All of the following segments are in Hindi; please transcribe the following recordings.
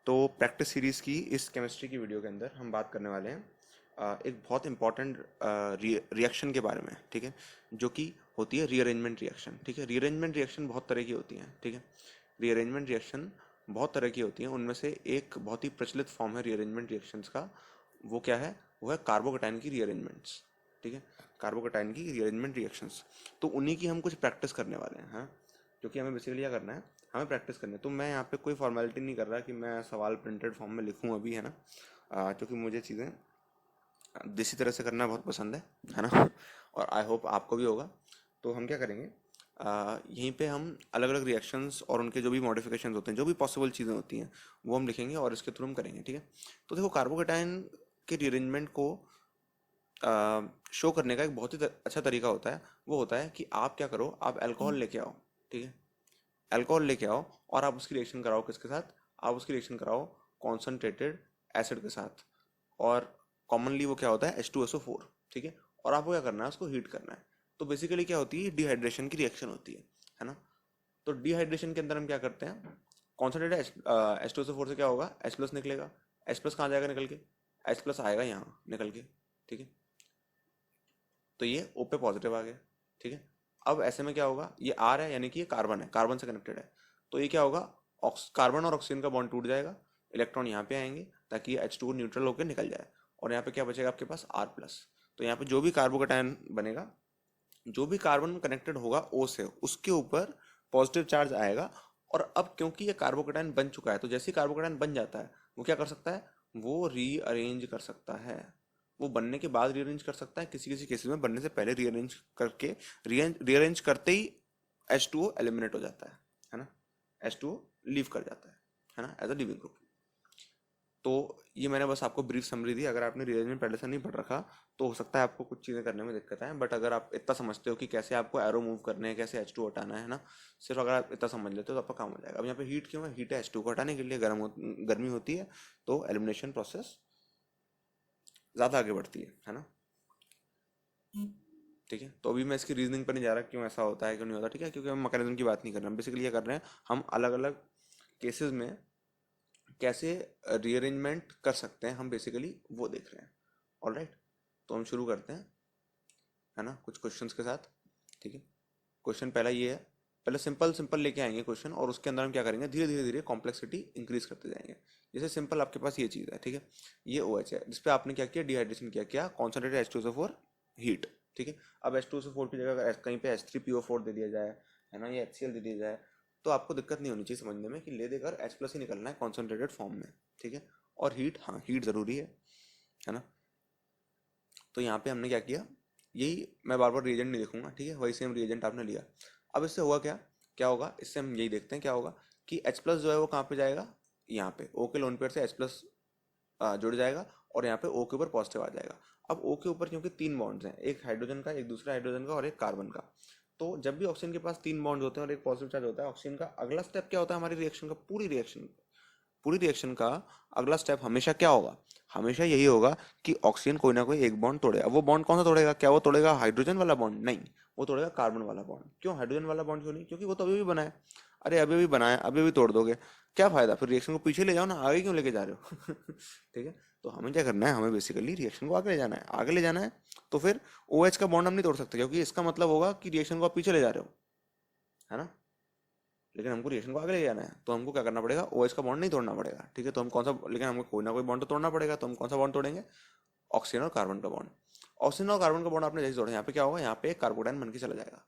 तो प्रैक्टिस सीरीज़ की इस केमिस्ट्री की वीडियो के अंदर हम बात करने वाले हैं एक बहुत इंपॉर्टेंट रिएक्शन के बारे में, ठीक है, जो कि होती है रीअरेंजमेंट रिएक्शन। ठीक है, रीअरेंजमेंट रिएक्शन बहुत तरह की होती हैं। ठीक है, रीअरेंजमेंट रिएक्शन बहुत तरह की होती हैं, उनमें से एक बहुत ही प्रचलित फॉर्म है रीअरेंजमेंट रिएक्शंस का। वो क्या है? वो है कार्बोकैटायन की रीअरेंजमेंट्स। ठीक है, कार्बोकैटायन की रीअरेंजमेंट रिएक्शंस। तो उन्हीं की हम कुछ प्रैक्टिस करने वाले हैं, हाँ, जो कि हमें बेसिकली क्या करना है, हमें प्रैक्टिस करनी है। तो मैं यहाँ पे कोई फॉर्मेलिटी नहीं कर रहा कि मैं सवाल प्रिंटेड फॉर्म में लिखूँ अभी, है ना, क्योंकि मुझे चीज़ें देसी तरह से करना बहुत पसंद है ना और आई होप आपको भी होगा। तो हम क्या करेंगे, यहीं पे हम अलग अलग रिएक्शंस और उनके जो भी मॉडिफिकेशंस होते हैं, जो भी पॉसिबल चीज़ें होती हैं, वो हम लिखेंगे और इसके थ्रू हम करेंगे। ठीक है, तो देखो, कार्बोकैटायन के रीअरेंजमेंट को शो करने का एक बहुत ही अच्छा तरीका होता है। वो होता है कि आप क्या करो, आप अल्कोहल लेके आओ। ठीक है, अल्कोहल लेके आओ और आप उसकी रिएक्शन कराओ किसके साथ? आप उसकी रिएक्शन कराओ कॉन्सनट्रेटेड एसिड के साथ। और कॉमनली वो क्या होता है? H2SO4। ठीक है, और आपको क्या करना है? उसको हीट करना है। तो बेसिकली क्या होती है? डिहाइड्रेशन की रिएक्शन होती है ना। तो डिहाइड्रेशन के अंदर हम क्या करते हैं? कॉन्सनट्रेटेड H2SO4 से क्या होगा? H प्लस निकलेगा। H प्लस कहाँ जाएगा निकल के? H प्लस आएगा यहाँ निकल के। ठीक है, तो ये O पे पॉजिटिव आ गया। ठीक है, अब ऐसे में क्या होगा? ये R है, यानी कि ये कार्बन है, कार्बन से कनेक्टेड है। तो ये क्या होगा? कार्बन और ऑक्सीजन का बॉन्ड टूट जाएगा, इलेक्ट्रॉन यहाँ पे आएंगे ताकि ये H2 न्यूट्रल होकर निकल जाए। और यहाँ पे क्या बचेगा आपके पास? R plus. तो यहाँ पे जो भी कार्बोकैटायन बनेगा, जो भी कार्बन कनेक्टेड होगा O से, उसके ऊपर पॉजिटिव चार्ज आएगा। और अब क्योंकि ये कार्बोकैटायन बन चुका है, तो जैसे ही कार्बोकैटायन बन जाता है, वो क्या कर सकता है? वो रीअरेंज कर सकता है। वो बनने के बाद रीअरेंज कर सकता है, किसी किसी केसेस में बनने से पहले रीअरेंज करके, रीअरेंज करते ही H2O एलिमिनेट हो जाता है ना, H2O लीव कर जाता है ना, एज अ लिविंग ग्रुप। तो ये मैंने बस आपको ब्रीफ समरी दी। अगर आपने रीअरेंजमेंट पहले से नहीं पढ़ रखा, तो हो सकता है आपको कुछ चीज़ें करने में दिक्कत आए, बट अगर आप इतना समझते हो कि कैसे आपको एरो मूव करने हैं, कैसे H2 हटाना है ना, सिर्फ अगर आप इतना समझ लेते हो तो आपका काम हो जाएगा। अब यहाँ पे हीट क्यों है? हीट है H2 को हटाने के लिए, गर्मी होती है, तो एलिमिनेशन प्रोसेस ज़्यादा आगे बढ़ती है ना। ठीक है, तो अभी मैं इसकी रीजनिंग पर नहीं जा रहा क्यों ऐसा होता है क्यों नहीं होता। ठीक है, क्योंकि हम मैकेनिज्म की बात नहीं कर रहे हैं, बेसिकली ये कर रहे हैं हम अलग अलग केसेस में कैसे रीअरेंजमेंट कर सकते हैं, हम बेसिकली वो देख रहे हैं। ऑलराइट, तो हम शुरू करते हैं, है ना, कुछ क्वेश्चंस के साथ। ठीक है, क्वेश्चन पहला ये है। पहले सिंपल सिंपल लेके आएंगे क्वेश्चन, और उसके अंदर हम क्या करेंगे? धीरे धीरे धीरे कॉम्प्लेक्सिटी इंक्रीज करते जाएंगे। जैसे सिंपल आपके पास ये चीज़ है, ठीक है, ये OH है, जिसपे आपने क्या किया? डिहाइड्रेशन किया। क्या? Concentrated H2SO4 heat. ठीक है, अब H2SO4 की जगह अगर कहीं पे H3PO4 दे दिया जाए, है ना, या HCl दे दिया जाए, तो आपको दिक्कत नहीं होनी चाहिए समझने में कि ले देकर H प्लस ही निकलना है कॉन्सनट्रेटेड फॉर्म में। ठीक है, और हीट, हाँ, हीट ज़रूरी है ना। तो यहाँ पे हमने क्या किया? यही, मैं बार बार रिएजेंट नहीं देखूंगा, ठीक है, वही सेम रिएजेंट आपने लिया। अब इससे हुआ क्या? क्या होगा इससे? हम यही देखते हैं क्या होगा कि H प्लस जो है वो कहाँ पे जाएगा? यहाँ पे O के लोन पेयर से H प्लस जुड़ जाएगा, और यहाँ पे O के ऊपर पॉजिटिव आ जाएगा। अब O के ऊपर क्योंकि तीन बॉन्ड्स हैं, एक हाइड्रोजन का, एक दूसरा हाइड्रोजन का, और एक कार्बन का। तो जब भी ऑक्सीजन के पास तीन बॉन्ड होते हैं और एक पॉजिटिव चार्ज होता है, ऑक्सीजन का अगला स्टेप क्या होता है? हमारी रिएक्शन का, पूरी रिएक्शन का अगला स्टेप हमेशा क्या होगा? हमेशा यही होगा कि ऑक्सीजन कोई ना कोई एक बॉन्ड तोड़ेगा। वो बॉन्ड कौन सा तोड़ेगा? क्या वो तोड़ेगा हाइड्रोजन वाला बॉन्ड? नहीं, वो तोड़ेगा कार्बन वाला बॉन्ड। क्यों हाइड्रोजन वाला बॉन्ड क्यों नहीं? क्योंकि वो तो अभी भी बना है। अरे अभी अभी बनाया, अभी अभी तोड़ दोगे, क्या फायदा? फिर रिएक्शन को पीछे ले जाओ ना, आगे क्यों लेके जा रहे हो? ठीक है, तो हमें क्या करना है? हमें बेसिकली रिएक्शन को आगे ले जाना है, आगे ले जाना है। तो फिर OH का बॉन्ड हम नहीं तोड़ सकते, क्योंकि इसका मतलब होगा कि रिएक्शन को आप पीछे ले जा रहे हो, है ना। लेकिन हमको रिएक्शन को आगे ले जाना है, तो हमको क्या करना पड़ेगा? OH का बॉन्ड नहीं तोड़ना पड़ेगा। ठीक है, तो हम कौन सा, लेकिन हमको कोई ना कोई बॉन्ड तो तोड़ना पड़ेगा, तो हम कौन सा बॉन्ड तोड़ेंगे? ऑक्सीजन और कार्बन का बॉन्ड। ऑक्सीजन और कार्बन का बॉन्ड आपने जैसे तोड़ा, यहाँ पे क्या होगा? यहाँ पे एक कार्बोटाइन बन के चला जाएगा।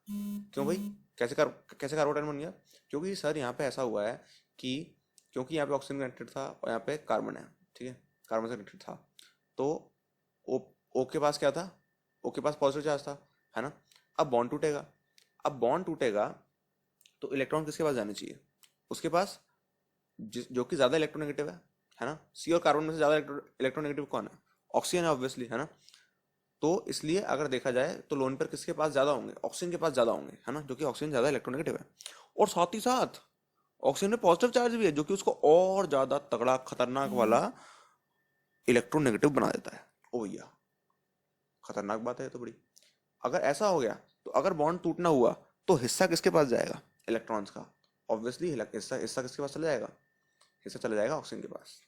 क्यों भाई? कैसे कार्बोटाइन बन गया? क्योंकि सर यहाँ पे ऐसा हुआ है कि, क्योंकि यहाँ पे ऑक्सीजन कनेक्टेड था और यहाँ पे कार्बन है, ठीक है, कार्बन से कनेक्टेड था, तो ओ के पास क्या था? ओ के पास पॉजिटिव चार्ज था, है ना। अब बॉन्ड टूटेगा, अब बॉन्ड टूटेगा तो इलेक्ट्रॉन किसके पास जाने चाहिए? उसके पास जो कि ज्यादा इलेक्ट्रोनेगेटिव है ना। सी और कार्बन में से ज्यादा इलेक्ट्रोनेगेटिव कौन है? ऑक्सीजन है, ऑब्वियसली, है ना। तो इसलिए अगर देखा जाए तो लोन पर किसके पास ज्यादा होंगे? ऑक्सीजन के पास ज्यादा होंगे, है ना, जो कि ऑक्सीजन ज्यादा इलेक्ट्रोनेगेटिव है। और साथ ही साथ ऑक्सीजन में पॉजिटिव चार्ज भी है, जो कि उसको और ज्यादा तगड़ा खतरनाक वाला इलेक्ट्रोनेगेटिव बना देता है। ओ भैया, खतरनाक बात है ये तो बड़ी। अगर ऐसा हो गया, तो अगर बॉन्ड टूटना हुआ, तो हिस्सा किसके पास जाएगा? इलेक्ट्रॉन्स का। ऑब्वियसली हिस्सा हिस्सा किसके पास चला जाएगा? हिस्सा चला जाएगा ऑक्सीजन के पास,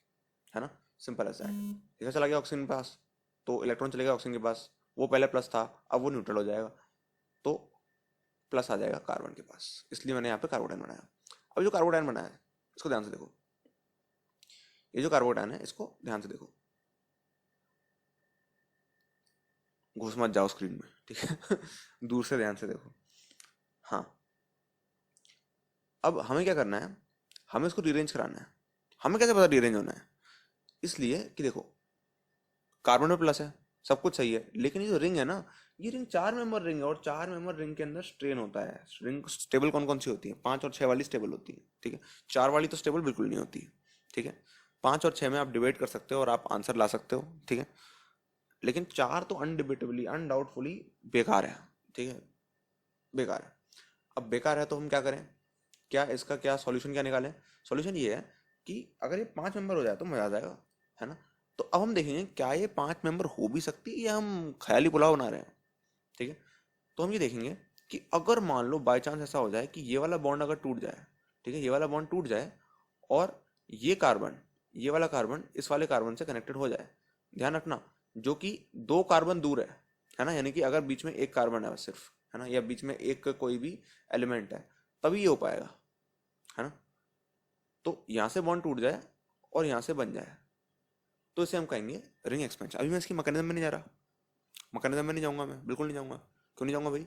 है ना, सिंपल एज दैट। हिस्सा चला गया ऑक्सीजन के पास तो इलेक्ट्रॉन चलेगा ऑक्सीजन के पास, वो पहले प्लस था अब वो न्यूट्रल हो जाएगा, तो प्लस आ जाएगा कार्बन के पास, इसलिए मैंने यहाँ पे कार्बोडाइन बनाया। अब जो कार्बोडाइन बनाया है इसको ध्यान से देखो, ये जो कार्बोडाइन है इसको ध्यान से देखो, घुस मत जाओ स्क्रीन में, ठीक है दूर से ध्यान से देखो। हाँ, अब हमें क्या करना है, हमें इसको रीअरेंज कराना है। हमें कैसे पता रीअरेंज होना है, इसलिए कि देखो कार्बन में प्लस है, सब कुछ सही है, लेकिन ये जो रिंग है ना, ये रिंग 4 मेंबर रिंग है और 4 मेंबर रिंग के अंदर स्ट्रेन होता है। रिंग स्टेबल कौन कौन सी होती है, 5 और 6 वाली स्टेबल होती है, ठीक है, 4 वाली तो स्टेबल बिल्कुल नहीं होती है, ठीक है। 5 और 6 में आप डिबेट कर सकते हो और आप आंसर ला सकते हो, ठीक है, लेकिन 4 तो अनडिबेटेबली अनडाउटफुली बेकार है, ठीक है, बेकार है। अब बेकार है तो हम क्या करें, क्या इसका क्या सॉल्यूशन क्या निकालें। सॉल्यूशन ये है कि अगर ये 5 मेंबर हो जाए तो मजा आ जाएगा, है ना। तो अब हम देखेंगे क्या ये 5 मेंबर हो भी सकती है या हम ख्याली पुलाव बना रहे हैं, ठीक है। तो हम ये देखेंगे कि अगर मान लो बाय चांस ऐसा हो जाए कि ये वाला बॉन्ड अगर टूट जाए, ठीक है, ये वाला बॉन्ड टूट जाए और ये कार्बन, ये वाला कार्बन इस वाले कार्बन से कनेक्टेड हो जाए, ध्यान रखना जो कि 2 कार्बन दूर है ना, यानी कि अगर बीच में एक कार्बन है बस सिर्फ, है ना, या बीच में एक कोई भी एलिमेंट है, तभी ये हो पाएगा, है ना। तो यहाँ से बॉन्ड टूट जाए और यहाँ से बन जाए तो इसे हम कहेंगे रिंग एक्सपेंशन। अभी मैं इसकी मैकेनिज्म में नहीं जा रहा, मैकेनिज्म में नहीं जाऊंगा, मैं बिल्कुल नहीं जाऊंगा। क्यों नहीं जाऊंगा भाई,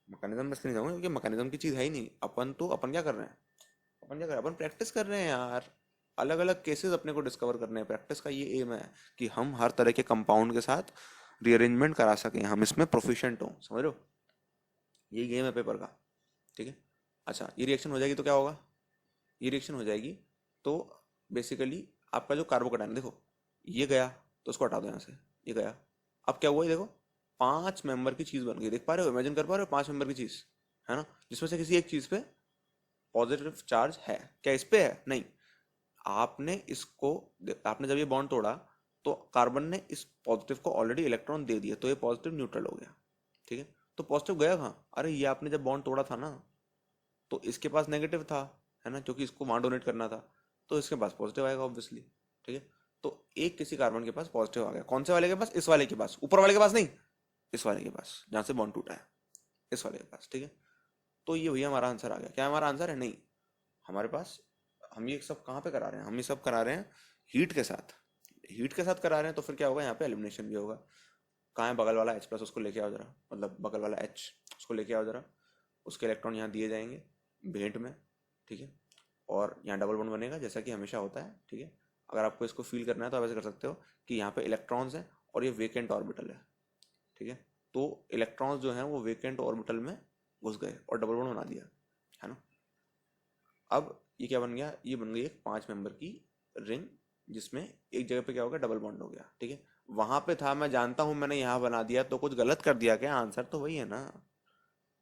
मैकेनिज्म में इसलिए नहीं जाऊंगा क्योंकि मैकेनिज्म की चीज़ है ही नहीं। अपन क्या कर रहे हैं, अपन क्या कर रहे हैं, अपन प्रैक्टिस कर रहे हैं यार, अलग अलग केसेस अपने को डिस्कवर करने हैं। प्रैक्टिस का ये एम है कि हम हर तरह के कंपाउंड के साथ रीअरेंजमेंट करा सकें, हम इसमें प्रोफिशिएंट हों, समझ रहे हो, ये गेम है पेपर का, ठीक है। अच्छा, ये रिएक्शन हो जाएगी तो क्या होगा, ये रिएक्शन हो जाएगी तो बेसिकली आपका जो कार्बोकैटायन, देखो ये गया तो उसको हटा दो यहाँ से, ये गया, अब क्या हुआ, ये देखो 5 मेंबर की चीज़ बन गई, देख पा रहे हो, इमेजिन कर पा रहे हो 5 मेंबर की चीज़, है ना, जिसमें से किसी एक चीज़ पे पॉजिटिव चार्ज है, क्या इस पे है, नहीं। आपने इसको, आपने जब ये बॉन्ड तोड़ा तो कार्बन ने इस पॉजिटिव को ऑलरेडी इलेक्ट्रॉन दे दिया, तो ये पॉजिटिव न्यूट्रल हो गया, ठीक है। तो पॉजिटिव गया कहाँ, अरे ये आपने जब बॉन्ड तोड़ा था ना तो इसके पास नेगेटिव था, है ना, क्योंकि इसको वहां डोनेट करना था, तो इसके पास पॉजिटिव आएगा ऑब्वियसली, ठीक है। तो एक किसी कार्बन के पास पॉजिटिव आ गया, कौन से वाले के पास, इस वाले के पास, ऊपर वाले के पास नहीं, इस वाले के पास जहाँ से बॉन्ड टूटा है, इस वाले के पास, ठीक है। तो ये भैया हमारा आंसर आ गया। क्या हमारा आंसर है, नहीं, हमारे पास, हम ये सब कहाँ पे करा रहे हैं, हम ये सब करा रहे हैं हीट के साथ, हीट के साथ करा रहे हैं, तो फिर क्या होगा, यहाँ पे एलिमिनेशन भी होगा। कहाँ है बगल वाला H+, उसको लेके आओ जरा, मतलब बगल वाला H, उसको लेके आओ जरा, उसके इलेक्ट्रॉन यहाँ दिए जाएंगे भेंट में, ठीक है, और यहाँ डबल बॉन्ड बनेगा जैसा कि हमेशा होता है, ठीक है। अगर आपको इसको फील करना है तो आप ऐसे कर सकते हो कि यहाँ पे इलेक्ट्रॉन्स हैं और ये वेकेंट ऑर्बिटल है, ठीक है। तो इलेक्ट्रॉन्स जो हैं वो वेकेंट ऑर्बिटल में घुस गए और डबल बॉन्ड बना दिया, है ना। अब ये क्या बन गया, ये बन गई एक 5 मेंबर की रिंग, जिसमें एक जगह पे क्या हो गया, डबल बॉन्ड हो गया, ठीक है। वहां पे था, मैं जानता हूं, मैंने यहाँ बना दिया तो कुछ गलत कर दिया क्या, आंसर तो वही है ना,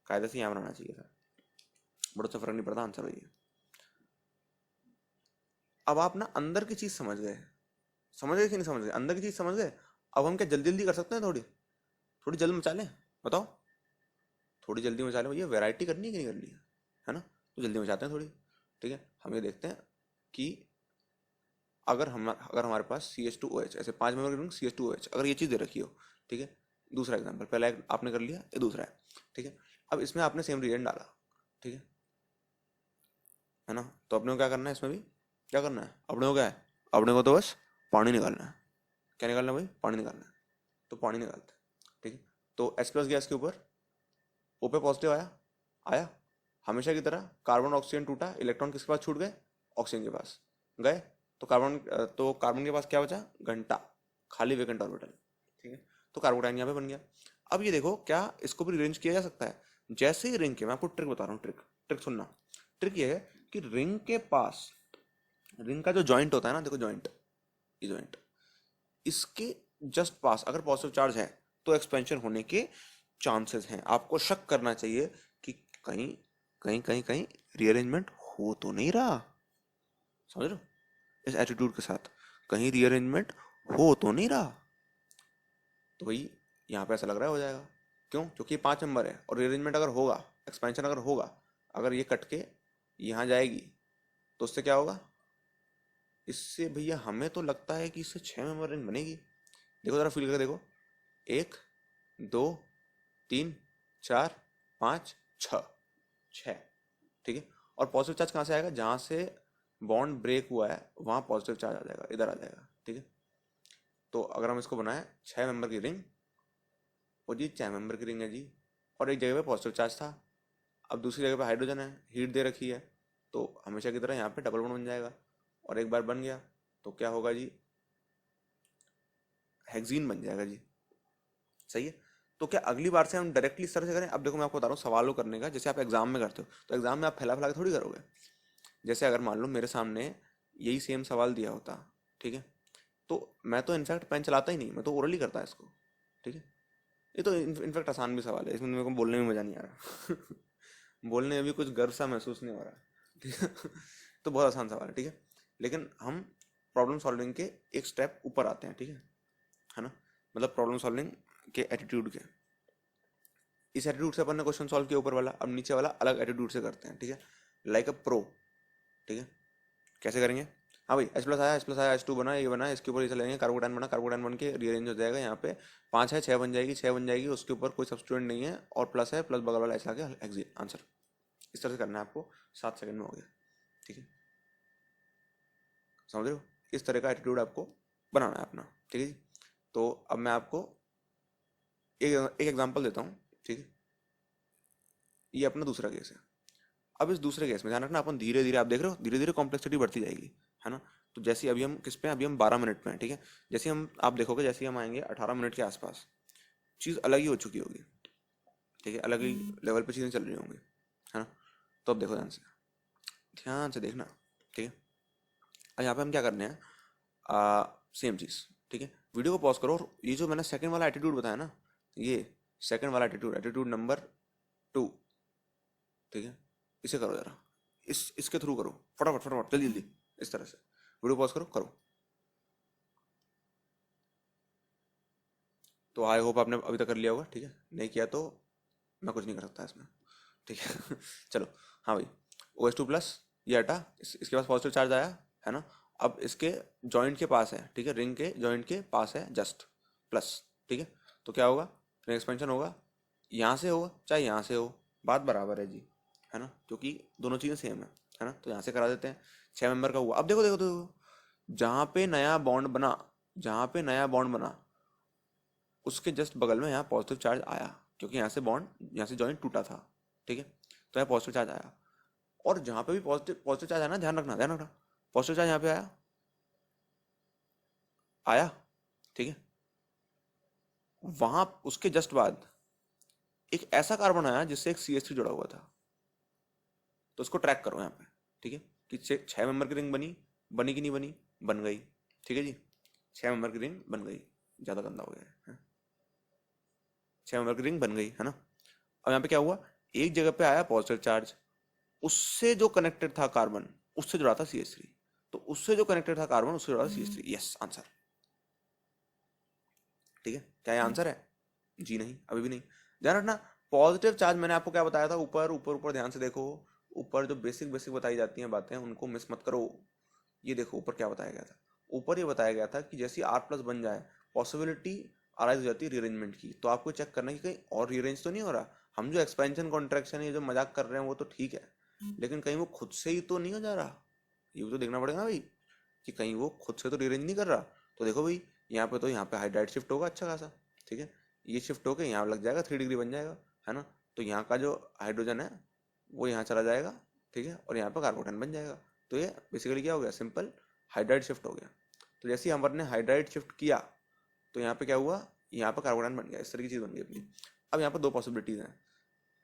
कायदे से यहाँ बनाना चाहिए था, बड़ा सा फर्क नहीं पड़ता, आंसर वही है। अब आप ना अंदर की चीज समझ गए कि नहीं समझ गए, अंदर की चीज समझ गए। अब हम क्या जल्दी जल्दी कर सकते हैं, थोड़ी थोड़ी जल्द मचा लें, बताओ, थोड़ी जल्दी मचा लें भैया, वैरायटी करनी है कि नहीं करनी है ना, तो जल्दी मचाते हैं थोड़ी, ठीक है। हम ये देखते हैं कि अगर हमारे पास CH2OH, ऐसे 5 मेंबर की रिंग CH2OH, अगर ये चीज़ दे रखी हो, ठीक है, दूसरा एग्जाम्पल, पहला एक आपने कर लिया, ये दूसरा है, ठीक है। अब इसमें आपने सेम रिएजेंट डाला, ठीक है ना, तो अपने को क्या करना है, इसमें भी क्या करना है, अपने को क्या है, अपने को तो बस पानी निकालना है। क्या निकालना है भाई, पानी निकालना है, तो पानी निकालते हैं, ठीक है। तो H+ गैस के ऊपर O पे पॉजिटिव आया, आया, हमेशा की तरह कार्बन ऑक्सीजन टूटा, इलेक्ट्रॉन किसके पास छूट गए, ऑक्सीजन के पास गए, तो कार्बन के पास क्या बचा, घंटा, खाली वेकेंट ऑर्बिटल, ठीक है। तो कार्बोटाइन यहाँ पे बन गया। अब ये देखो क्या इसको भी रिअरेंज किया जा सकता है, जैसे ही रिंग के, मैं आपको ट्रिक बता रहा हूँ, ट्रिक ट्रिक सुनना। ट्रिक ये है कि रिंग के पास, रिंग का जो जॉइंट होता है ना, देखो जॉइंट, ये जॉइंट, इसके जस्ट पास अगर पॉजिटिव चार्ज है तो एक्सपेंशन होने के चांसेस हैं। आपको शक करना चाहिए कि कहीं कहीं कहीं कहीं रीअरेंजमेंट हो तो नहीं रहा, समझ रहे हो, इस एटीट्यूड के साथ, कहीं रीअरेंजमेंट हो तो नहीं रहा। तो भाई यहाँ पे ऐसा लग रहा है हो जाएगा, क्यों, क्योंकि ये 5 मेंबर है और रीअरेंजमेंट अगर होगा, एक्सपेंशन अगर होगा, अगर ये कट के यहाँ जाएगी तो उससे क्या होगा, इससे भैया हमें तो लगता है कि इससे 6 मेंबर रिंग बनेगी। देखो जरा फील करके देखो, 1 2 3 4 5 6, 6, ठीक है। और पॉजिटिव चार्ज कहाँ से आएगा, जहाँ से बॉन्ड ब्रेक हुआ है वहाँ पॉजिटिव चार्ज आ जाएगा, इधर आ जाएगा, ठीक है। तो अगर हम इसको बनाएं 6 मेंबर की रिंग, और जी 6 मेंबर की रिंग है जी, और एक जगह पे पॉजिटिव चार्ज था, अब दूसरी जगह पे हाइड्रोजन है, हीट दे रखी है, तो हमेशा की तरह यहाँ पे डबल बॉन्ड बन जाएगा। और एक बार बन गया तो क्या होगा जी, हेक्सीन बन जाएगा जी, सही है। तो क्या अगली बार से हम डायरेक्टली इस तरह से करें? अब देखो मैं आपको बता रहा हूँ सवालों करने का, जैसे आप एग्जाम में करते हो, तो एग्जाम में आप फैला फैला के थोड़ी करोगे। जैसे अगर मान लो मेरे सामने यही सेम सवाल दिया होता, ठीक है, तो मैं तो इनफैक्ट पेन चलाता ही नहीं, मैं तो ओरली करता इसको, ठीक है। ये तो इनफैक्ट आसान भी सवाल है, इसमें मेरे को बोलने में मज़ा नहीं आ रहा बोलने में भी कुछ गर्व सा महसूस नहीं हो रहा, ठीक है तो बहुत आसान सवाल है, ठीक है। लेकिन हम प्रॉब्लम सॉल्विंग के एक स्टेप ऊपर आते हैं, ठीक है ना, मतलब प्रॉब्लम सॉल्विंग के एटीट्यूड के, इस एटीट्यूड से अपन ने क्वेश्चन सॉल्व किया ऊपर वाला, अब नीचे वाला अलग एटीट्यूड से करते हैं, ठीक है, लाइक अ प्रो, ठीक है। कैसे करेंगे? हाँ भाई, H+ आया, H+ आया, H2 बना, ये बना, इसके ऊपर ये चलेंगे, कार्बोटाइन बना, कार्बोटाइन बन के रीअरेंज हो जाएगा, यहाँ पे 5 है, 6 बन जाएगी, 6 बन जाएगी, उसके ऊपर कोई सब्स्टिट्यूएंट नहीं है, और प्लस है, प्लस बगल वाला ऐसा के एग्जिट आंसर। इस तरह से करना है आपको, 7 सेकंड में हो गया, ठीक है, समझ रहे हो? इस तरह का एटीट्यूड आपको बनाना है अपना, ठीक है जी। तो अब मैं आपको एक एग्जाम्पल देता हूँ, ठीक है। ये अपना दूसरा केस है। अब इस दूसरे केस में ध्यान रखना, अपन धीरे धीरे, आप देख रहे हो धीरे धीरे कॉम्प्लेक्सिटी बढ़ती जाएगी, है ना। तो जैसे अभी हम किस पे हैं? अभी हम 12 मिनट पे हैं, ठीक है। जैसे हम, आप देखोगे जैसे हम आएंगे 18 मिनट के आसपास, चीज़ अलग ही हो चुकी होगी, ठीक है, अलग ही लेवल पे चीज़ें चल रही होंगी, है ना। तो अब देखो ध्यान से देखना, ठीक है। अब यहाँ पे हम क्या करने हैं, सेम चीज़, ठीक है। वीडियो को पॉज करो, और ये जो मैंने सेकंड वाला एटीट्यूड बताया ना, ये सेकंड वाला एटीट्यूड, एटीट्यूड नंबर 2, ठीक है, इसे करो जरा, इसके थ्रू करो, फटाफट फटाफट, जल्दी जल्दी, इस तरह से वीडियो पॉज करो, करो। तो आई होप आपने अभी तक कर लिया होगा, ठीक है, नहीं किया तो मैं कुछ नहीं कर सकता इसमें, ठीक है चलो, हाँ भाई, OH2+, ये हटा, इसके पास पॉजिटिव चार्ज आया, है ना। अब इसके जॉइंट के पास है, ठीक है, रिंग के जॉइंट के पास है जस्ट प्लस, ठीक है। तो क्या होगा, रिंग एक्सपेंशन होगा, यहाँ से होगा चाहे यहाँ से हो, बात बराबर है जी, है ना, क्योंकि दोनों चीज़ें सेम है ना। तो यहाँ से करा देते हैं, 6 मेंबर का हुआ। अब देखो देखो देखो, जहाँ पे नया बॉन्ड बना, जहाँ पे नया बॉन्ड बना, उसके जस्ट बगल में यहाँ पॉजिटिव चार्ज आया, क्योंकि यहाँ से बॉन्ड, यहाँ से जॉइंट टूटा था, ठीक है। तो यहाँ पॉजिटिव चार्ज आया, और जहाँ पे भी पॉजिटिव पॉजिटिव चार्ज आया ना, ध्यान रखना ध्यान रखना, पॉजिटिव चार्ज यहाँ पे आया, आया, ठीक है। वहाँ उसके जस्ट बाद एक ऐसा कार्बन आया जिससे एक CH3 जुड़ा हुआ था, तो उसको ट्रैक करो यहाँ पे, ठीक है, कि 6 मेंबर की रिंग बनी, बनी कि नहीं बनी, बन गई, ठीक है जी, 6 मेंबर की रिंग बन गई, ज़्यादा गंदा हो गया है, 6 मेंबर की रिंग बन गई, है ना। अब यहाँ पे क्या हुआ, एक जगह पे आया पॉजिटिव चार्ज, उससे जो कनेक्टेड था कार्बन, उससे जुड़ा था CH3, तो उससे जो कनेक्टेड था कार्बन, उससे जुड़ा था CH3, यस आंसर, ठीक है। क्या ये आंसर है? जी नहीं, अभी भी नहीं। ध्यान रखना, पॉजिटिव चार्ज मैंने आपको क्या बताया था, ऊपर ऊपर ऊपर ध्यान से देखो, ऊपर जो बेसिक बेसिक बताई जाती हैं बातें, उनको मिस मत करो। ये देखो ऊपर क्या बताया गया था, ऊपर ये बताया गया था कि जैसे R+ बन जाए, पॉसिबिलिटी अराइज हो जाती है रीअरेंजमेंट की। तो आपको चेक करना है कि कहीं और रीअरेंज तो नहीं हो रहा। हम जो एक्सपेंशन कॉन्ट्रैक्शन, ये जो मजाक कर रहे हैं वो तो ठीक है, लेकिन कहीं वो खुद से ही तो नहीं हो जा रहा, ये भी तो देखना पड़ेगा ना भाई, कि कहीं वो खुद से तो रीअरेंज नहीं कर रहा। तो देखो भाई, यहाँ पे तो यहाँ पे हाइड्राइड शिफ्ट होगा अच्छा खासा, ठीक है, ये शिफ्ट होकर यहाँ लग जाएगा, 3 डिग्री बन जाएगा, है ना। तो यहाँ का जो हाइड्रोजन है वो यहाँ चला जाएगा, ठीक है, और यहाँ पर कार्बोटन बन जाएगा। तो ये बेसिकली क्या हो गया, सिंपल हाइड्राइड शिफ्ट हो गया। तो जैसे ही हमने हाइड्राइड शिफ्ट किया, तो यहाँ पे क्या हुआ, यहाँ पर कार्बोटन बन गया, इस तरह की चीज़ बन गई अपनी। अब यहाँ पर दो पॉसिबिलिटीज़ हैं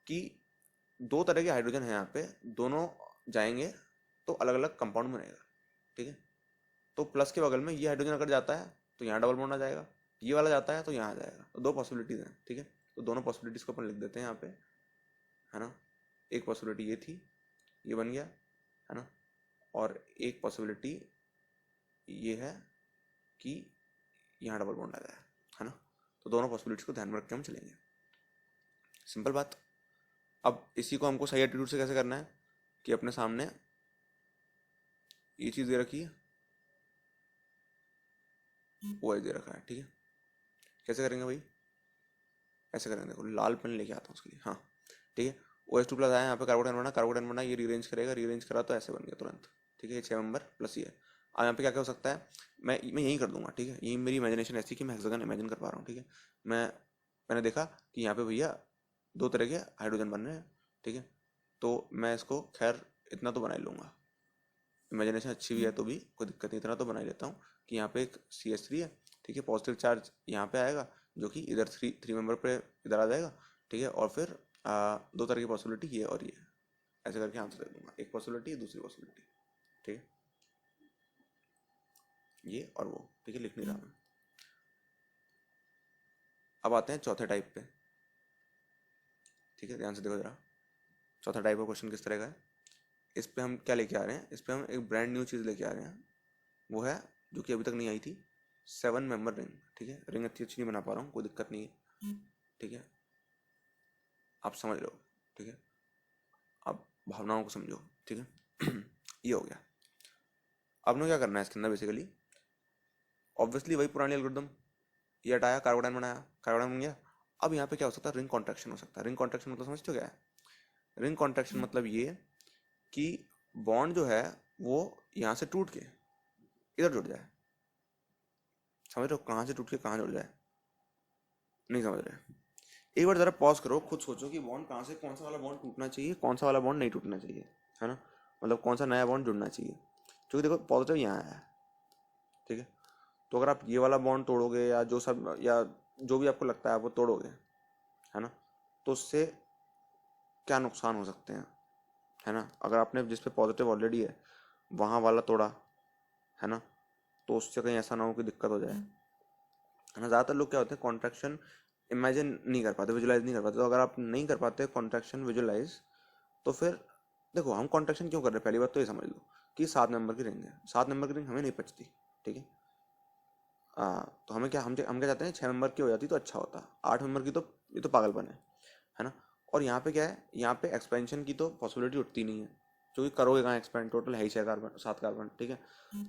कि दो तरह के हाइड्रोजन है यहाँ पे, दोनों जाएंगे तो अलग अलग कंपाउंड बनेगा, ठीक है। तो प्लस के बगल में ये हाइड्रोजन अगर जाता है तो यहाँ डबल बॉन्ड आ जाएगा, ये वाला जाता है तो यहाँ आ जाएगा। तो दो पॉसिबिलिटीज़ हैं, ठीक है। तो दोनों पॉसिबिलिटीज़ को अपन लिख देते हैं यहाँ पे, है ना। एक पॉसिबिलिटी ये थी, ये बन गया, है ना, और एक पॉसिबिलिटी ये है कि यहाँ डबल बॉन्ड आ जाए, है ना। तो दोनों पॉसिबिलिटीज़ को ध्यान में रख के हम चलेंगे, सिंपल बात। अब इसी को हमको सही एटीट्यूड से कैसे करना है, कि अपने सामने ये चीज़ दे रखी है, ओ एच दे रखा है, ठीक है। कैसे करेंगे भाई, ऐसे करेंगे, देखो लाल पेन लेके आता हूँ उसके लिए, हाँ ठीक है। ओ एच टू प्लस आया, यहाँ पे कार्बोडेन बना, ये रीअरेंज करेगा, रीअरेंज करा तो ऐसे बन गया तुरंत, ठीक है। ये 6 मेंबर प्लस ये। अब यहाँ पे क्या क्या हो सकता है, मैं यही कर दूंगा, ठीक है। यही मेरी इमेजिनेशन ऐसी कि मैं हेक्सागन इमेजिन कर पा रहा हूँ, ठीक है। मैंने देखा कि यहाँ पे भैया 2 तरह के हाइड्रोजन बन रहे हैं, ठीक है। तो मैं इसको खैर इतना तो बना ही लूंगा, इमेजिनेशन अच्छी भी है तो भी कोई दिक्कत नहीं, इतना तो बना ही लेता हूँ कि यहाँ पे एक CH3 है, ठीक है। पॉजिटिव चार्ज यहाँ पे आएगा जो कि इधर थ्री मेंबर पे इधर आ जाएगा, ठीक है। और फिर 2 तरह की पॉसिबिलिटी, ये और ये, ऐसे करके आंसर दे दूंगा, एक पॉसिबिलिटी दूसरी पॉसिबिलिटी, ठीक है, ये और वो, ठीक है। लिख नहीं रहा मैं। अब आते हैं चौथे टाइप पे, ठीक है, ध्यान से देखो जरा। चौथा टाइप का क्वेश्चन किस तरह का है, इस पे हम क्या लेके आ रहे हैं, इस पे हम एक ब्रांड न्यू चीज़ लेके आ रहे हैं, वो है जो कि अभी तक नहीं आई थी, 7 मेंबर रिंग, ठीक है। रिंग अच्छी अच्छी नहीं बना पा रहा हूँ, कोई दिक्कत नहीं है, ठीक है, आप समझ लो, ठीक है। आप भावनाओं को समझो, ठीक है। ये हो गया। अब ने क्या करना है इसके अंदर, बेसिकली ऑब्वियसली वही पुरानी एल्गोरिदम, ये हटाया, कार्बोडाइन बनाया, कार्बोडाइन बन गया। अब यहाँ पे क्या हो सकता है, रिंग कॉन्ट्रैक्शन हो सकता है। रिंग कॉन्ट्रैक्शन मतलब समझते हो क्या है, रिंग कॉन्ट्रैक्शन मतलब ये कि बॉन्ड जो है वो यहाँ से टूट के इधर जुड़ जाए, समझ रहे हो, कहाँ से टूट के कहाँ जुड़ जाए, नहीं समझ रहे। एक बार जरा पॉज करो, खुद सोचो कि बॉन्ड कहाँ से, कौन सा वाला बॉन्ड टूटना चाहिए, कौन सा वाला बॉन्ड नहीं टूटना चाहिए, है ना। मतलब कौन सा नया बॉन्ड जुड़ना चाहिए, क्योंकि देखो पॉजिटिव यहाँ है, ठीक है। तो अगर आप ये वाला बॉन्ड तोड़ोगे या जो सब या जो भी आपको लगता है आप वो तोड़ोगे, है ना, तो उससे क्या नुकसान हो सकते हैं, है ना। अगर आपने जिस पे पॉजिटिव ऑलरेडी है वहाँ वाला तोड़ा, है ना, तो उससे कहीं ऐसा ना हो कि दिक्कत हो जाए, है ना। ज़्यादातर लोग क्या होते हैं, कॉन्ट्रैक्शन इमेजिन नहीं कर पाते, विजुलाइज नहीं कर पाते। तो अगर आप नहीं कर पाते कॉन्ट्रैक्शन विजुलाइज, तो फिर देखो हम कॉन्ट्रैक्शन क्यों कर रहे हैं, पहली बात तो ये समझ लो कि 7 नंबर की रिंग है, 7 नंबर की रिंग हमें नहीं पचती, ठीक है। तो हमें क्या, हम क्या चाहते हैं, 6 नंबर की हो जाती तो अच्छा होता, 8 नंबर की तो ये तो पागलपन है ना। और यहाँ पे क्या है, यहाँ पे एक्सपेंशन की तो पॉसिबिलिटी उठती नहीं है, क्योंकि करोगे कहाँ एक्सपेंड, टोटल है ही 6 कार्बन 7 कार्बन, ठीक है।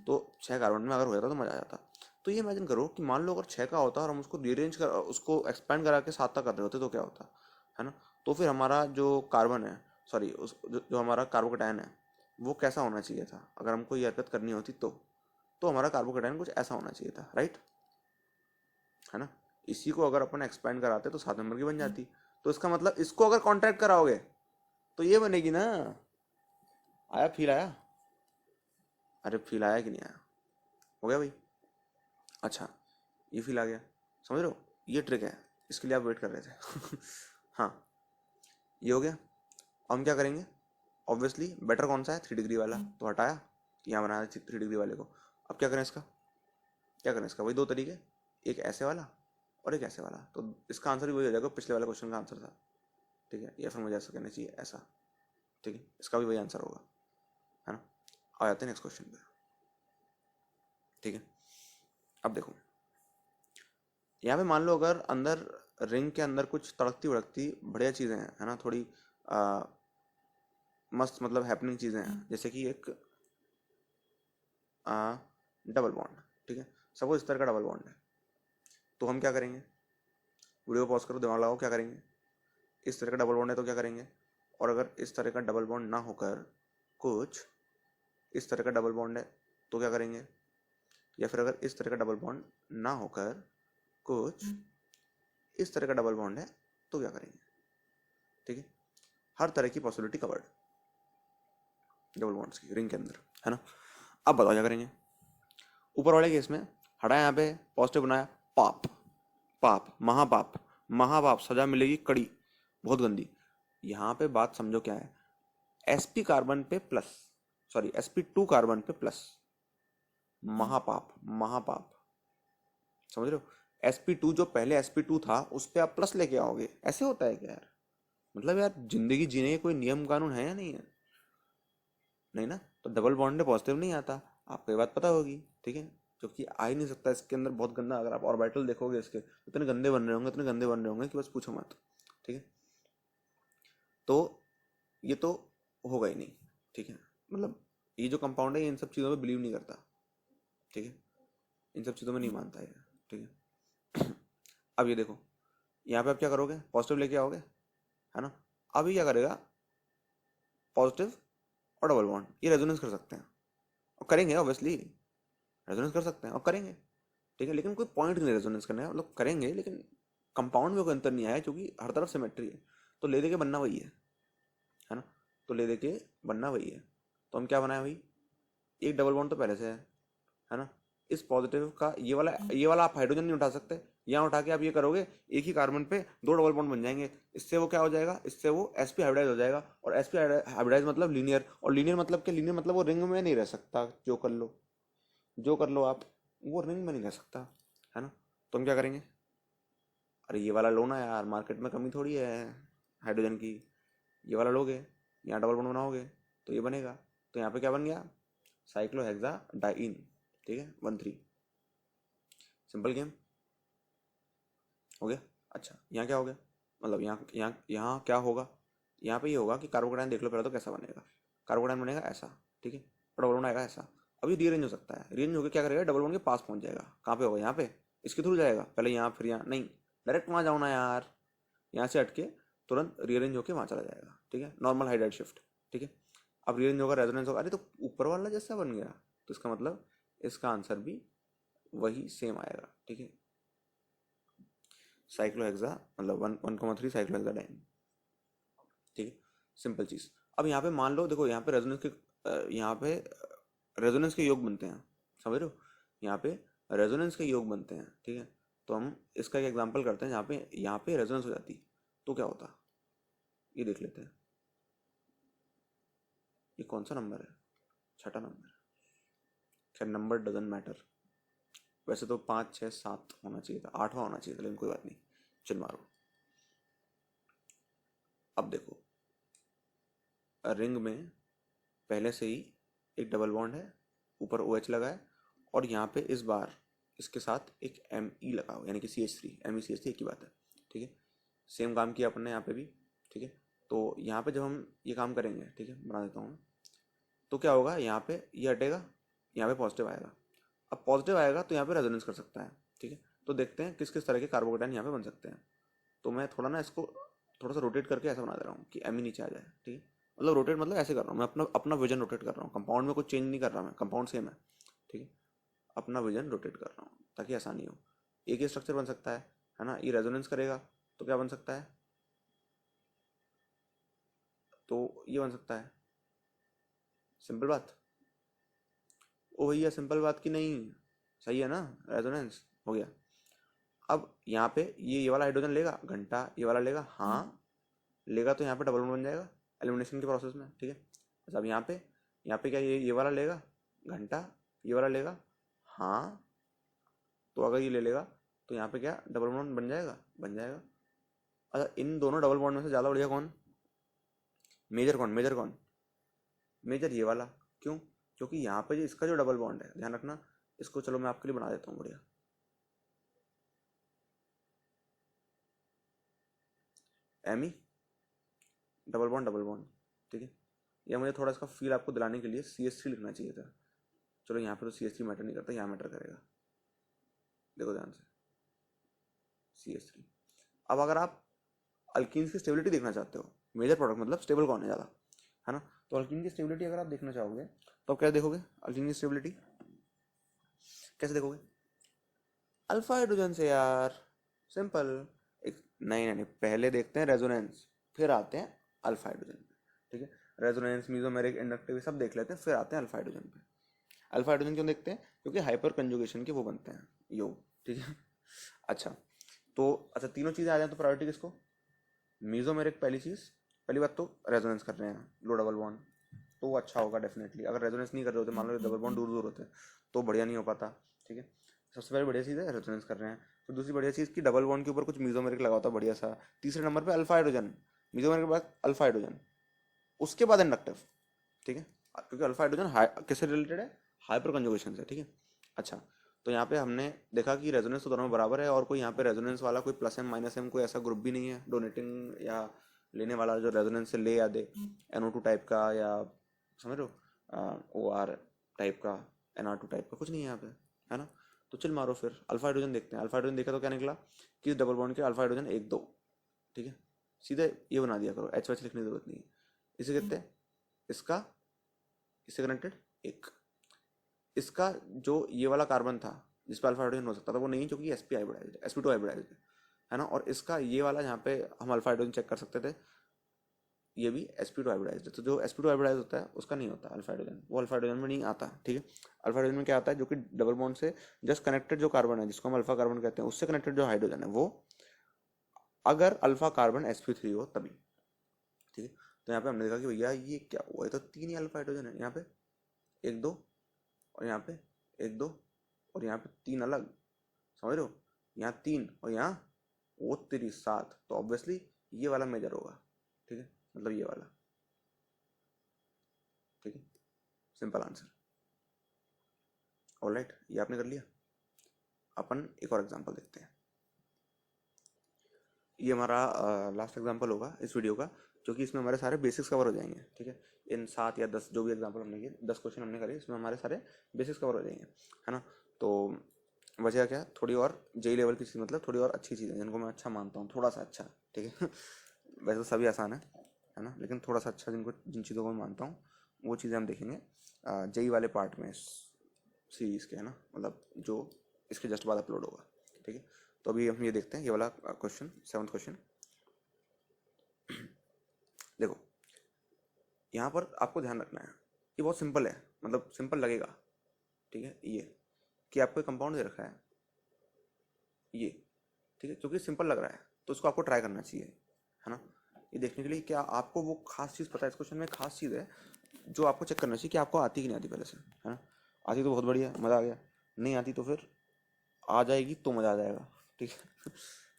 तो 6 कार्बन में अगर हो जाता तो मजा आ जाता। तो ये इमेजिन करो कि मान लो अगर 6 का होता और हम उसको रीअरेंज कर, उसको एक्सपेंड करा के 7 तक कर रहे होते तो क्या होता, है ना। तो फिर हमारा जो कार्बन है, सॉरी उस जो हमारा कार्बोकेटायन है वो कैसा होना चाहिए था, अगर हमको ये हरकत करनी होती तो हमारा कार्बोकेटायन कुछ ऐसा होना चाहिए था, राइट, है ना। इसी को अगर अपन एक्सपेंड कराते तो 7 नंबर की बन जाती। तो इसका मतलब इसको अगर कॉन्ट्रैक्ट कराओगे तो ये बनेगी ना। आया फील आया, अरे फील आया कि नहीं आया, हो गया भाई। अच्छा, ये फील आ गया, समझ रहे हो, ये ट्रिक है, इसके लिए आप वेट कर रहे थे। हाँ, ये हो गया। अब हम क्या करेंगे, ऑब्वियसली बेटर कौन सा है, 3 डिग्री वाला, तो हटाया, यहाँ बनाया 3 डिग्री वाले को। अब क्या करें इसका, क्या करें इसका, वही 2 तरीके, एक ऐसे वाला और एक ऐसे वाला। तो इसका आंसर भी वही हो जाएगा, पिछले वाले क्वेश्चन का आंसर था, ठीक है। या फिर मुझे ऐसा कहना चाहिए, ऐसा, ठीक है, इसका भी वही आंसर होगा, है ना। आ जाते हैं नेक्स्ट क्वेश्चन पे, ठीक है। अब देखो यहाँ पे मान लो अगर अंदर रिंग के अंदर कुछ तड़कती भड़कती बढ़िया चीज़ें हैं, है ना, थोड़ी आ, मस्त मतलब हैपनिंग चीज़ें हैं, जैसे कि एक डबल बॉन्ड, ठीक है। सपोज इस तरह का डबल बॉन्ड है, तो हम क्या करेंगे, वीडियो पॉज करो, दिमाग लगाओ, क्या करेंगे। इस तरह का डबल बॉन्ड है तो क्या करेंगे, और अगर इस तरह का डबल बॉन्ड ना होकर कुछ इस तरह का डबल बॉन्ड है तो क्या करेंगे, या फिर अगर इस तरह का डबल बॉन्ड ना होकर कुछ इस तरह का डबल बॉन्ड है तो क्या करेंगे, ठीक है। हर तरह की पॉसिबिलिटी कवर्ड डबल बॉन्ड्स की रिंग के अंदर, है ना। अब बताओ क्या करेंगे। ऊपर वाले केस में हटाया, यहाँ पे पॉजिटिव बनाया, पाप, पाप महापाप, महापाप, सजा मिलेगी कड़ी, बहुत गंदी। यहाँ पे बात समझो क्या है, sp कार्बन पे प्लस, सॉरी sp2 कार्बन पे प्लस, महापाप, महापाप, समझ रहे हो। sp2 जो पहले sp2 था उस पे आप प्लस लेके आओगे, ऐसे होता है क्या यार, मतलब यार जिंदगी जीने के कोई नियम कानून है या नहीं है, नहीं ना। तो डबल बॉन्ड में पॉजिटिव नहीं आता, आपको ये बात पता होगी, ठीक है, क्योंकि आ ही नहीं सकता इसके अंदर, बहुत गंदा। अगर आप ऑर्बिटल देखोगे इसके, इतने गंदे बन रहे होंगे, इतने गंदे बन रहे होंगे कि बस पूछो मत, ठीक है। तो ये तो होगा ही नहीं, ठीक है। मतलब ये जो कंपाउंड है ये इन सब चीज़ों पे बिलीव नहीं करता, ठीक है, इन सब चीज़ों में नहीं मानता है, ठीक है। अब ये देखो, यहाँ पे आप क्या करोगे, पॉजिटिव लेके आओगे, है ना। अब ये क्या करेगा, पॉजिटिव और डबल बॉन्ड ये रेजोनेंस कर सकते हैं और करेंगे, ऑब्वियसली रेजोनेंस कर सकते हैं और करेंगे, ठीक है। लेकिन कोई पॉइंट नहीं रेजोनेंस करने का, मतलब करेंगे लेकिन कंपाउंड में कोई अंतर नहीं आया क्योंकि हर तरफ सिमेट्री है। तो ले दे के बनना वही है ना। तो ले दे के बनना वही है। तो हम क्या बनाए भाई, एक डबल बॉन्ड तो पहले से है ना। इस पॉजिटिव का ये वाला आप हाइड्रोजन नहीं उठा सकते, यहाँ उठा के आप ये करोगे, एक ही कार्बन पे दो डबल बॉन्ड बन जाएंगे। इससे वो क्या हो जाएगा, इससे वो sp हाइब्रिडाइज हो जाएगा। और sp हाइब्रिडाइज मतलब लीनियर, और लीनियर मतलब क्या, लीनियर मतलब वो रिंग में नहीं रह सकता, जो कर लो आप, वो रिंग में नहीं रह सकता, है ना। तो हम क्या करेंगे, अरे ये वाला लो ना यार, मार्केट में कमी थोड़ी है हाइड्रोजन की, ये वाला लोगे, यहाँ डबल बॉन्ड बनाओगे तो ये बनेगा। तो यहाँ पे क्या बन गया, साइक्लोहेक्साडाइन, ठीक है, 1 3। सिंपल गेम हो गया। अच्छा यहाँ क्या हो गया, मतलब यहाँ यहाँ यहाँ क्या होगा, यहाँ पे ये होगा कि कार्बोकेटाइन देख लो पहले तो कैसा बनेगा, कार्बोकेटाइन बनेगा ऐसा, ठीक है, और डबल बॉन्ड आएगा ऐसा। अभी रीअरेंज हो सकता है, रीअरेंज होकर क्या करेगा, डबल बॉन्ड के पास पहुंच जाएगा। कहाँ पे होगा, यहाँ पे, इसके थ्रू जाएगा, पहले यहाँ फिर यहाँ नहीं, डायरेक्ट वहाँ जाओ ना यार, यहाँ से हटके तुरंत रीअरेंज होकर वहाँ चला जाएगा, ठीक है, नॉर्मल हाइड्राइड शिफ्ट, ठीक है। अब रीअरेंज होगा, रेजोनेंस होगा, अरे तो ऊपर वाला जैसा बन गया, तो इसका मतलब इसका आंसर भी वही सेम आएगा, ठीक है। साइक्लोहेक्सा मतलब 1 1,3 साइक्लोहेक्साडाइन, ठीक है, सिंपल चीज़। अब यहाँ पे मान लो, देखो यहाँ पे रेजोनेंस के योग बनते हैं, समझ रहे हो, यहाँ पे रेजोनेंस के योग बनते हैं, ठीक है। तो हम इसका एक एग्जांपल करते हैं जहाँ पे रेजोनेंस हो जाती, तो क्या होता, ये देख लेते हैं। ये कौन सा नंबर है, छठा नंबर, खैर नंबर डजंट मैटर, वैसे तो 5 6 7 होना चाहिए था, 8वां होना चाहिए था, लेकिन कोई बात नहीं, चल मारो। अब देखो, रिंग में पहले से ही एक डबल बॉन्ड है, ऊपर OH लगा है, और यहाँ पे इस बार इसके साथ एक Me लगा हुआ, यानी कि CH3, MeCH3 एक ही बात है, ठीक है। सेम काम किया अपन ने यहाँ पे भी, ठीक है। तो यहाँ पे जब हम ये काम करेंगे, ठीक है, बना देता हूँ, तो क्या होगा, यहाँ पे ये हटेगा, यहाँ पे पॉजिटिव आएगा। अब पॉजिटिव आएगा तो यहाँ पे रेजोनेंस कर सकता है, ठीक है। तो देखते हैं किस किस तरह के कार्बोकेटाइन यहाँ पे बन सकते हैं। तो मैं थोड़ा ना इसको थोड़ा सा रोटेट करके ऐसा बना दे रहा हूँ कि Me नीचे आ जाए, ठीक है। मतलब रोटेट मतलब ऐसे कर रहा हूँ मैं, अपना अपना विजन रोटेट कर रहा हूँ, कंपाउंड में कुछ चेंज नहीं कर रहा मैं, कंपाउंड सेम है, ठीक है। अपना विजन रोटेट कर रहा हूँ ताकि आसानी हो। एक ही स्ट्रक्चर बन सकता है ना। ये रेजोनेंस करेगा तो क्या बन सकता है, तो ये बन सकता है, सिंपल बात। ओ भैया सिंपल बात की नहीं, सही है ना, रेजोनेंस हो गया। अब यहाँ पे ये वाला हाइड्रोजन लेगा घंटा, ये वाला लेगा, हाँ लेगा, तो यहाँ पे डबल बॉन्ड बन जाएगा एलिमिनेशन के प्रोसेस में, ठीक है। अच्छा अब यहाँ पे क्या, ये वाला लेगा घंटा, ये वाला लेगा, हाँ, तो अगर ये ले लेगा तो यहाँ पे क्या डबल बॉन्ड बन जाएगा। अच्छा इन दोनों डबल बॉन्ड में से ज़्यादा बढ़िया कौन, मेजर कौन, मेजर ये वाला। क्यों, क्योंकि यहाँ पे जो इसका जो डबल बॉन्ड है, ध्यान रखना, इसको चलो मैं आपके लिए बना देता हूँ बढ़िया, Me डबल बॉन्ड, ठीक है। या मुझे थोड़ा इसका फील आपको दिलाने के लिए CH3 लिखना चाहिए था, चलो यहाँ पे तो CH3 मैटर नहीं करता, यहाँ मैटर करेगा, देखो ध्यान से, CH3। अब अगर आप अल्कीन्स की स्टेबिलिटी देखना चाहते हो, मेजर प्रोडक्ट मतलब स्टेबल कौन है ज़्यादा, है ना, तो अल्कीन की स्टेबिलिटी अगर आप देखना चाहोगे तो आप क्या देखोगे, अल्कीन की स्टेबिलिटी कैसे देखोगे, अल्फा हाइड्रोजन से यार, सिंपल। एक नहीं नहीं नहीं, पहले देखते हैं रेजोनेंस, फिर आते हैं अल्फा हाइड्रोजन पे, ठीक है। रेजोनेंस, मीजोमेरिक, इंडक्टिव सब देख लेते हैं, फिर आते हैं अल्फा हाइड्रोजन पे। अल्फा हाइड्रोजन क्यों देखते हैं, क्योंकि हाइपर कंजुगेशन के वो बनते हैं योग, ठीक है। अच्छा तो अच्छा तीनों चीज़ें आ जाए तो प्रायोरिटी किसको, मीजोमेरिक पहली चीज़, पहली बात तो रेजोनेंस कर रहे हैं लो डबल बॉन्ड, तो वो अच्छा होगा डेफिनेटली। अगर रेजोनेंस नहीं कर रहे होते, मान लो डबल बॉन्ड दूर दूर होते तो बढ़िया नहीं हो पाता, ठीक है। सबसे पहले बढ़िया चीज़ है रेजोनेंस कर रहे हैं। फिर दूसरी बढ़िया चीज़ की डबल बॉन्ड के ऊपर कुछ मीजोमेरिक लगा होता बढ़िया सा। तीसरे नंबर पे अल्फा हाइड्रोजन, मीजोमेरिक के बाद अल्फा हाइड्रोजन, उसके बाद इंडक्टिव, ठीक है, क्योंकि अल्फा हाइड्रोजन किससे रिलेटेड है, हाइपर कंजुगेशन से, ठीक है। अच्छा तो यहाँ पे हमने देखा कि रेजोनेंस तो दोनों में बराबर है, और कोई यहाँ पे रेजोनेंस वाला कोई प्लस एम माइनस एम कोई ऐसा ग्रुप भी नहीं है डोनेटिंग या लेने वाला जो रेजोनेंस से ले या दे, NO2 टाइप का या समझ रहे हो OR टाइप का, NR2 टाइप का कुछ नहीं है यहाँ पे, है ना। तो चिल मारो, फिर अल्फा हाइड्रोजन देखते हैं। अल्फा हाइड्रोजन देखा तो क्या निकला कि डबल बॉन्ड के अल्फा हाइड्रोजन 1 2, ठीक है, सीधे ये बना दिया करो, एच लिखने की जरूरत नहीं है। इसे कहते हैं, इसका इससे कनेक्टेड एक, इसका जो ये वाला कार्बन था जिस पर अल्फा हाइड्रोजन हो सकता था वो नहीं, क्योंकि sp हाइब्रिडाइज्ड है, sp2 हाइब्रिडाइज्ड है ना। और इसका ये वाला जहाँ पे हम अल्फा हाइड्रोजन चेक कर सकते थे, ये भी sp2 हाइब्रिडाइज्ड है। तो जो sp2 हाइब्रिडाइज्ड होता है उसका नहीं होता अल्फा हाइड्रोजन, वो अल्फा हाइड्रोजन में नहीं आता, ठीक है। अल्फा हाइड्रोजन में क्या आता है, जो कि डबल बॉन्ड से जस्ट कनेक्टेड जो कार्बन है जिसको हम अल्फा कार्बन कहते हैं, उससे कनेक्टेड जो हाइड्रोजन है वो, अगर अल्फा कार्बन sp3 हो तभी, ठीक है। तो यहाँ पे हमने देखा कि भैया ये क्या हुआ, है तो 3 ही अल्फा हाइड्रोजन है यहाँ पे, 1 2, और यहाँ पे 1 2, और यहाँ पे 3 अलग, समझ रहे हो, यहाँ 3 और यहाँ वो तेरी 7, तो ऑब्वियसली ये वाला मेजर होगा, ठीक है, मतलब ये वाला, ठीक है, सिंपल आंसर। ऑलराइट, ये आपने कर लिया। अपन एक और एग्जांपल देखते हैं। ये हमारा लास्ट एग्जांपल होगा इस वीडियो का, जो कि इसमें हमारे सारे बेसिक्स कवर हो जाएंगे, ठीक है। इन 7 या 10 जो भी एग्जांपल हमने किए, 10 क्वेश्चन हमने करे, इसमें हमारे सारे बेसिक्स कवर हो जाएंगे, है ना। तो वजह क्या, थोड़ी और जेई लेवल की चीज़, मतलब थोड़ी और अच्छी चीज़ें जिनको मैं अच्छा मानता हूँ, थोड़ा सा अच्छा, ठीक है। वैसे तो सभी आसान है ना, लेकिन थोड़ा सा अच्छा जिन चीज़ों को मैं मानता हूँ वो चीज़ें हम देखेंगे जेई वाले पार्ट में सीरीज़ के, है ना, मतलब जो इसके जस्ट बाद अपलोड होगा, ठीक है। तो अभी हम ये देखते हैं ये वाला क्वेश्चन, 7th क्वेश्चन। देखो यहाँ पर आपको ध्यान रखना है, ये बहुत सिंपल है, मतलब सिंपल लगेगा, ठीक है, ये कि आपको कंपाउंड दे रखा है ये, ठीक है, क्योंकि सिंपल लग रहा है तो उसको आपको ट्राई करना चाहिए, है ना। ये देखने के लिए क्या आपको वो खास चीज़ पता है, इस क्वेश्चन में खास चीज़ है जो आपको चेक करना चाहिए कि आपको आती कि नहीं आती पहले से, है ना। आती तो बहुत बढ़िया, मज़ा आ गया, नहीं आती तो फिर आ जाएगी तो मज़ा आ जाएगा, ठीक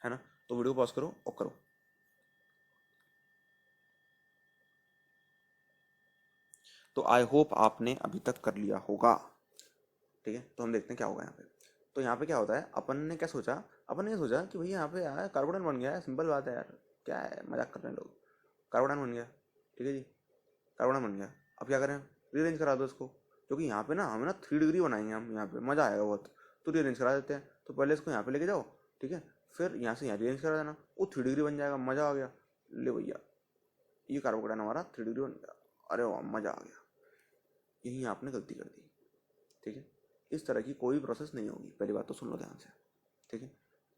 है ना। तो वीडियो पॉज करो और करो। तो आई होप आपने अभी तक कर लिया होगा, ठीक है। तो हम देखते हैं क्या होगा यहाँ पे। तो यहाँ पे क्या होता है, अपन ने क्या सोचा, अपन ने सोचा कि भैया यहाँ पे यार कार्बोडन बन गया है, सिंपल बात है यार, क्या है मजाक कर रहे हैं लोग, कार्बोडन बन गया, ठीक है जी, कार्बोडन बन गया। अब क्या करें, रीअरेंज करा दो इसको, क्योंकि यहाँ पे ना हमें ना 3 डिग्री बनाएंगे हम, यहाँ पे मज़ा आएगा बहुत, तो रीअरेंज करा देते हैं। तो पहले इसको यहाँ पे लेके जाओ, ठीक है, फिर यहाँ से यहाँ रीअरेंज करा देना, वो 3 डिग्री बन जाएगा, मज़ा आ गया। ले भैया ये कार्बोडन हमारा 3 डिग्री बन गया, अरे वाह मज़ा आ गया। यही आपने गलती कर दी, ठीक है। इस तरह की कोई प्रोसेस नहीं होगी, पहली बात तो सुन लो ध्यान से, ठीक है।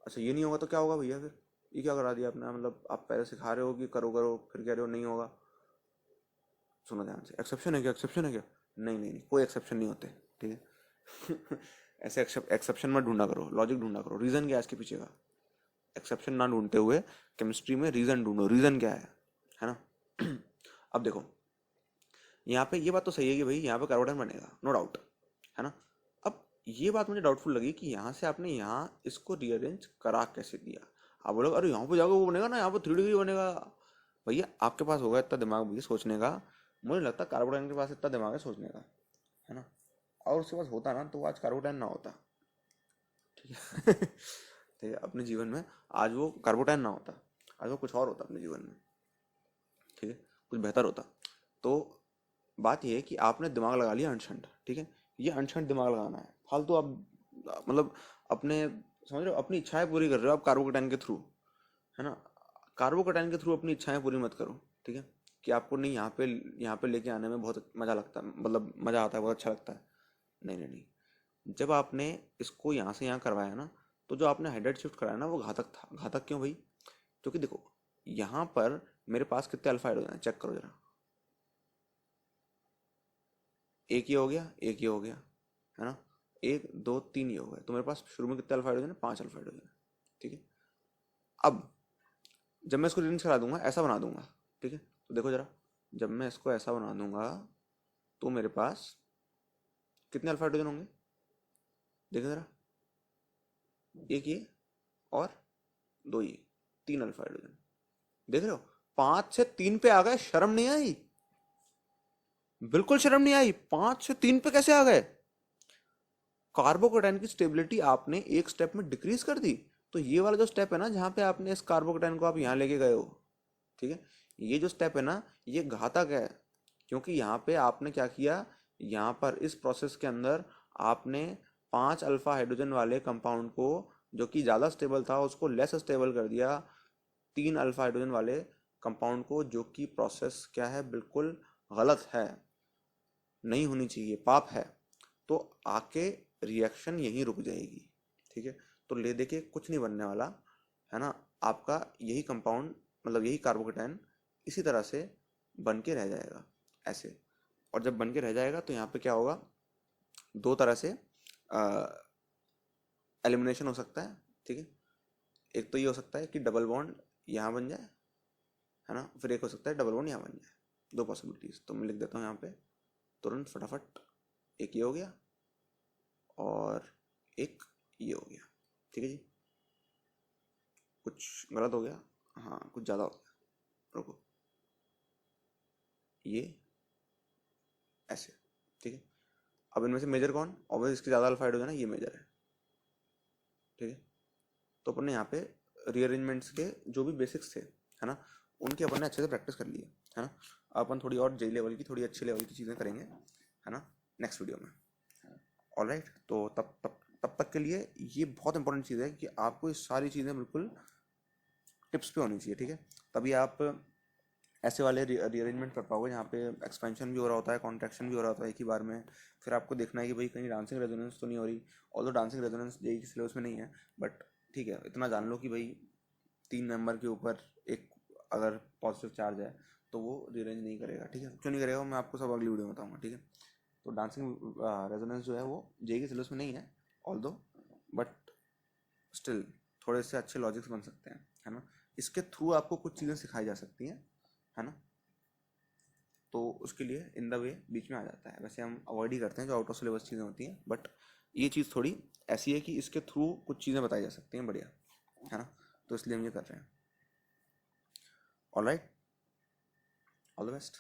अच्छा ये नहीं होगा तो क्या होगा भैया, फिर ये क्या करा दिया आपने, मतलब आप पहले सिखा रहे हो कि करो करो, फिर कह रहे हो नहीं होगा। सुनो ध्यान से, एक्सेप्शन है क्या, एक्सेप्शन है क्या, नहीं नहीं नहीं, कोई एक्सेप्शन नहीं होते, ठीक है। ऐसे एक्सेप्शन मत ढूंढा करो, लॉजिक ढूंढा करो, रीजन क्या है इसके पीछे का। एक्सेप्शन ना ढूंढते हुए केमिस्ट्री में रीजन ढूंढो, रीजन क्या है ना। अब देखो यहाँ पे ये बात तो सही है कि भाई यहाँ पे कार्बोडन बनेगा, नो डाउट, है ना। अब ये बात मुझे डाउटफुल लगी कि यहाँ से आपने यहाँ इसको रीअरेंज करा कैसे दिया। आप बोलोगे अरे यहाँ पे जाकर वो बनेगा ना, यहाँ पे 3 डिग्री बनेगा। भैया आपके पास होगा इतना दिमाग भी सोचने का, मुझे लगता है कार्बोडन के पास इतना दिमाग है सोचने का, है ना। और उसके पास होता ना तो आज कार्बोडन ना होता, ठीक है। ठीक है, अपने जीवन में आज वो कार्बोडन ना होता, आज वो कुछ और होता अपने जीवन में, ठीक है, कुछ बेहतर होता। तो बात यह है कि आपने दिमाग लगा लिया अनशंट, ठीक है, ये अनशंट दिमाग लगाना है, फालतू आप मतलब अपने, समझ रहे हो, अपनी इच्छाएं पूरी कर रहे हो आप कार्बोकेटाइन के थ्रू, है ना। कार्बोकेटाइन के थ्रू अपनी इच्छाएं पूरी मत करो, ठीक है, कि आपको नहीं यहाँ पे लेके आने में बहुत मजा लगता है, मतलब मजा आता है, बहुत अच्छा लगता है। नहीं नहीं नहीं, जब आपने इसको यहाँ से यहाँ करवाया ना, तो जो आपने हाइड्रेट शिफ्ट कराया ना वो घातक था। घातक क्यों भाई, क्योंकि देखो यहाँ पर मेरे पास कितने अल्फा हाइड्रोजन है, चेक करो जरा, एक ही हो गया, एक ही हो गया, है ना, 1 2 3 ही हो गए, तो मेरे पास शुरू में कितने अल्फा हाइड्रोजन है, 5 अल्फा हाइड्रोजन है, ठीक है। अब जब मैं इसको रिंच करा दूंगा, ऐसा बना दूंगा, ठीक है, तो देखो जरा, जब मैं इसको ऐसा बना दूंगा तो मेरे पास कितने अल्फा हाइड्रोजन होंगे, देखो जरा, एक ये और 2 ये, 3 अल्फा हाइड्रोजन, देख रहे हो, 5 से 3 पे आ गए, शर्म नहीं आई, बिल्कुल शर्म नहीं आई, 5 से 3 पे कैसे आ गए। कार्बोकेटाइन की स्टेबिलिटी आपने एक स्टेप में डिक्रीज कर दी। तो ये वाला जो स्टेप है ना, जहां पे आपने इस कार्बोकेटाइन को आप यहाँ लेके गए हो, ठीक है, ये जो स्टेप है ना ये घातक है, क्योंकि यहाँ पे आपने क्या किया, यहाँ पर इस प्रोसेस के अंदर आपने 5 अल्फा हाइड्रोजन वाले कंपाउंड को जो कि ज़्यादा स्टेबल था उसको लेस स्टेबल कर दिया 3 अल्फा हाइड्रोजन वाले कंपाउंड को, जो कि प्रोसेस क्या है, बिल्कुल गलत है, नहीं होनी चाहिए, पाप है। तो आके रिएक्शन यहीं रुक जाएगी। ठीक है, तो ले दे के कुछ नहीं बनने वाला है ना, आपका यही कंपाउंड मतलब यही कार्बोकेटाइन इसी तरह से बन के रह जाएगा ऐसे। और जब बन के रह जाएगा तो यहाँ पे क्या होगा, दो तरह से एलिमिनेशन हो सकता है। ठीक है, एक तो ये हो सकता है कि डबल बॉन्ड यहाँ बन जाए, है ना, फिर एक हो सकता है डबल बॉन्ड यहाँ बन जाए। दो पॉसिबिलिटीज तो मैं लिख देता हूँ यहाँ पे तुरंत फटाफट। एक ये हो गया और एक ये हो गया। ठीक है जी, कुछ गलत हो गया, हाँ कुछ ज़्यादा हो गया, रुको, ये ऐसे। ठीक है, अब इनमें से मेजर कौन, ऑब्वियस इसके ज़्यादा अल्फा हाइड्रोजन है, ये मेजर है। ठीक है, तो अपन ने यहाँ पे रीअरेंजमेंट्स के जो भी बेसिक्स थे, है ना, उनकी अपन ने अच्छे से प्रैक्टिस कर ली है ना। अपन थोड़ी और जेई लेवल की, थोड़ी अच्छी लेवल की चीज़ें करेंगे, है ना, नेक्स्ट वीडियो में। ऑलराइट, तो तब तक के लिए ये बहुत इंपॉर्टेंट चीज़ है कि आपको ये सारी चीज़ें बिल्कुल टिप्स पे होनी चाहिए। ठीक है, तभी आप ऐसे वाले रीअरेंजमेंट कर पाओगे जहाँ पे एक्सपेंशन भी हो रहा होता है, कॉन्ट्रैक्शन भी हो रहा होता है एक ही बार में। फिर आपको देखना है कि भाई कहीं डांसिंग रेजोनेंस तो नहीं हो रही, ऑल्दो डांसिंग रेजोनेंस जेईई के सिलेबस में नहीं है, बट ठीक है, इतना जान लो कि भाई 3 नंबर के ऊपर एक अगर पॉजिटिव चार्ज है तो वो रीअरेंज नहीं करेगा। ठीक है, क्यों नहीं करेगा मैं आपको सब अगली वीडियो में बताऊंगा। ठीक है, तो डांसिंग रेजोनेंस जो है वो जेईई के सिलेबस में नहीं है ऑल्दो, बट स्टिल थोड़े से अच्छे लॉजिक्स बन सकते हैं, है ना। इसके थ्रू आपको कुछ चीज़ें सिखाई जा सकती हैं, है ना। तो उसके लिए इन द वे बीच में आ जाता है। वैसे हम अवॉइड ही करते हैं जो आउट ऑफ सिलेबस चीज़ें होती हैं, बट ये चीज़ थोड़ी ऐसी है कि इसके थ्रू कुछ चीज़ें बताई जा सकती हैं बढ़िया, है ना, तो इसलिए हम ये कर रहे हैं। Alright, all the best.